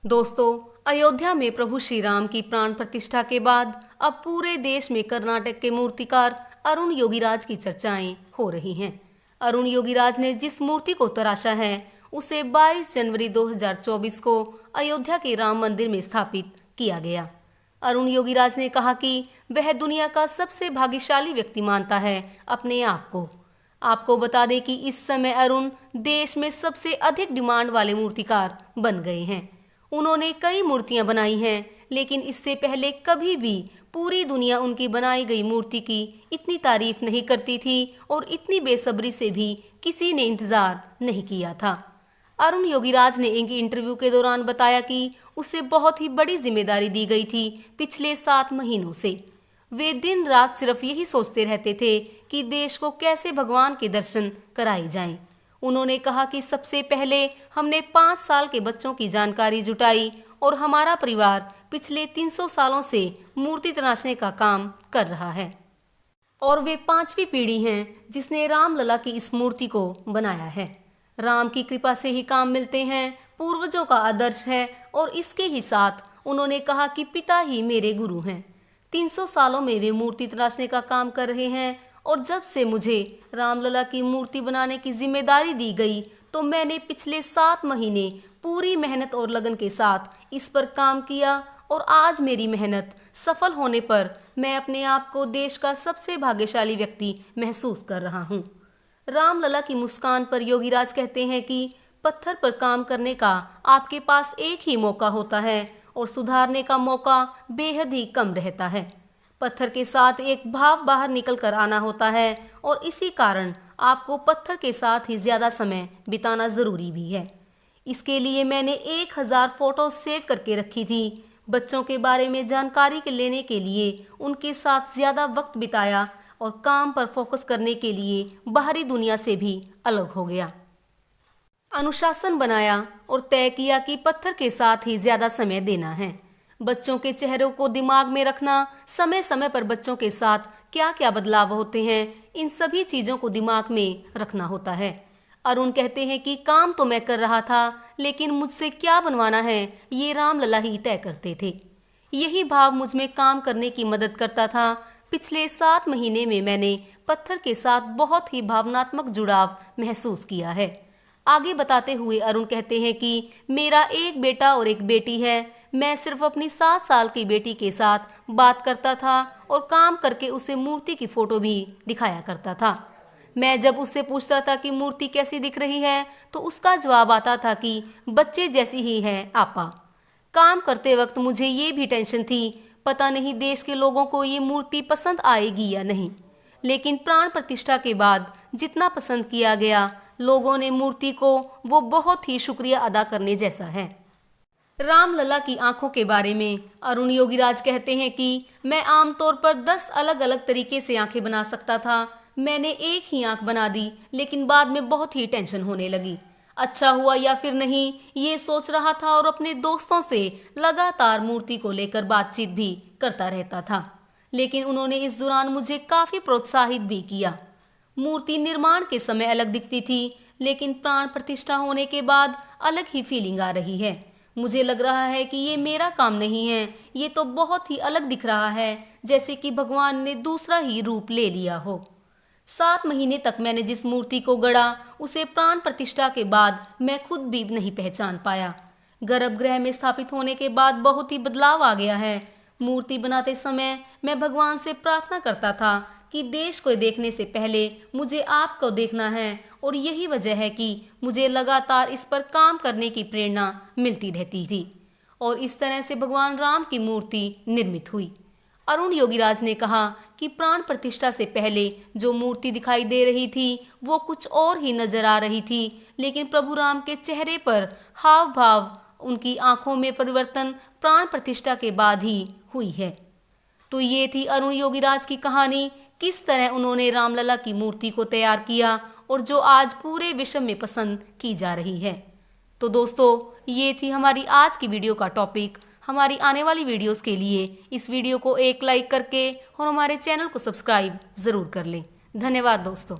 दोस्तों, अयोध्या में प्रभु श्री राम की प्राण प्रतिष्ठा के बाद अब पूरे देश में कर्नाटक के मूर्तिकार अरुण योगीराज की चर्चाएं हो रही हैं। अरुण योगीराज ने जिस मूर्ति को तराशा है उसे 22 जनवरी 2024 को अयोध्या के राम मंदिर में स्थापित किया गया। अरुण योगीराज ने कहा कि वह दुनिया का सबसे भाग्यशाली व्यक्ति मानता है अपने आप को। आपको बता दें कि इस समय अरुण देश में सबसे अधिक डिमांड वाले मूर्तिकार बन गए हैं। उन्होंने कई मूर्तियां बनाई हैं, लेकिन इससे पहले कभी भी पूरी दुनिया उनकी बनाई गई मूर्ति की इतनी तारीफ नहीं करती थी और इतनी बेसब्री से भी किसी ने इंतजार नहीं किया था। अरुण योगीराज ने एक इंटरव्यू के दौरान बताया कि उसे बहुत ही बड़ी जिम्मेदारी दी गई थी पिछले 7 महीनों से। वे दिन रात सिर्फ यही सोचते रहते थे कि देश को कैसे भगवान के दर्शन कराए जाएं। उन्होंने कहा कि सबसे पहले हमने 5 साल के बच्चों की जानकारी जुटाई और हमारा परिवार पिछले 300 सालों से मूर्ति तराशने का काम कर रहा है और वे 5वीं पीढ़ी हैं जिसने रामलला की इस मूर्ति को बनाया है। राम की कृपा से ही काम मिलते हैं, पूर्वजों का आदर्श है और इसके ही साथ उन्होंने कहा कि पिता ही मेरे गुरु हैं। 300 सालों में वे मूर्ति तराशने का काम कर रहे हैं और जब से मुझे रामलला की मूर्ति बनाने की जिम्मेदारी दी गई तो मैंने पिछले 7 महीने पूरी मेहनत और लगन के साथ इस पर काम किया और आज मेरी मेहनत सफल होने पर मैं अपने आप को देश का सबसे भाग्यशाली व्यक्ति महसूस कर रहा हूँ। रामलला की मुस्कान पर योगीराज कहते हैं कि पत्थर पर काम करने का आपके पास एक ही मौका होता है और सुधारने का मौका बेहद ही कम रहता है। पत्थर के साथ एक भाव बाहर निकल कर आना होता है और इसी कारण आपको पत्थर के साथ ही ज्यादा समय बिताना जरूरी भी है। इसके लिए मैंने 1000 फोटो सेव करके रखी थी। बच्चों के बारे में जानकारी लेने के लिए उनके साथ ज्यादा वक्त बिताया और काम पर फोकस करने के लिए बाहरी दुनिया से भी अलग हो गया। अनुशासन बनाया और तय किया कि पत्थर के साथ ही ज्यादा समय देना है। बच्चों के चेहरों को दिमाग में रखना, समय समय पर बच्चों के साथ क्या क्या बदलाव होते हैं, इन सभी चीजों को दिमाग में रखना होता है। अरुण कहते हैं कि काम तो मैं कर रहा था, लेकिन मुझसे क्या बनवाना है ये रामलला ही तय करते थे। यही भाव मुझ में काम करने की मदद करता था। पिछले 7 महीने में मैंने पत्थर के साथ बहुत ही भावनात्मक जुड़ाव महसूस किया है। आगे बताते हुए अरुण कहते हैं कि मेरा एक बेटा और एक बेटी है। मैं सिर्फ अपनी 7 साल की बेटी के साथ बात करता था और काम करके उसे मूर्ति की फोटो भी दिखाया करता था। मैं जब उससे पूछता था कि मूर्ति कैसी दिख रही है तो उसका जवाब आता था कि बच्चे जैसी ही है आपा। काम करते वक्त मुझे ये भी टेंशन थी, पता नहीं देश के लोगों को ये मूर्ति पसंद आएगी या नहीं। लेकिन प्राण प्रतिष्ठा के बाद जितना पसंद किया गया, लोगों ने मूर्ति को वो बहुत ही शुक्रिया अदा करने जैसा है। रामलला की आंखों के बारे में अरुण योगीराज कहते हैं कि मैं आमतौर पर 10 अलग अलग तरीके से आंखें बना सकता था। मैंने एक ही आंख बना दी, लेकिन बाद में बहुत ही टेंशन होने लगी। अच्छा हुआ या फिर नहीं ये सोच रहा था और अपने दोस्तों से लगातार मूर्ति को लेकर बातचीत भी करता रहता था। लेकिन उन्होंने इस दौरान मुझे काफी प्रोत्साहित भी किया। मूर्ति निर्माण के समय अलग दिखती थी, लेकिन प्राण प्रतिष्ठा होने के बाद अलग ही फीलिंग आ रही है। मुझे लग रहा है कि ये मेरा काम नहीं है, ये तो बहुत ही अलग दिख रहा है, जैसे कि भगवान ने दूसरा ही रूप ले लिया हो। 7 महीने तक मैंने जिस मूर्ति को गढ़ा उसे प्राण प्रतिष्ठा के बाद मैं खुद भी नहीं पहचान पाया। गर्भगृह में स्थापित होने के बाद बहुत ही बदलाव आ गया है। मूर्ति बनाते समय मैं भगवान से प्रार्थना करता था कि देश को देखने से पहले मुझे आपको देखना है और यही वजह है कि मुझे लगातार इस पर काम करने की प्रेरणा मिलती रहती थी और इस तरह से भगवान राम की मूर्ति निर्मित हुई। अरुण योगीराज ने कहा कि प्राण प्रतिष्ठा से पहले जो मूर्ति दिखाई दे रही थी वो कुछ और ही नजर आ रही थी, लेकिन प्रभु राम के चेहरे पर हाव भाव, उनकी आंखों में परिवर्तन प्राण प्रतिष्ठा के बाद ही हुई है। तो ये थी अरुण योगीराज की कहानी, किस तरह उन्होंने रामलला की मूर्ति को तैयार किया और जो आज पूरे विश्व में पसंद की जा रही है। तो दोस्तों, ये थी हमारी आज की वीडियो का टॉपिक। हमारी आने वाली वीडियोस के लिए इस वीडियो को एक लाइक करके और हमारे चैनल को सब्सक्राइब जरूर कर लें। धन्यवाद दोस्तों।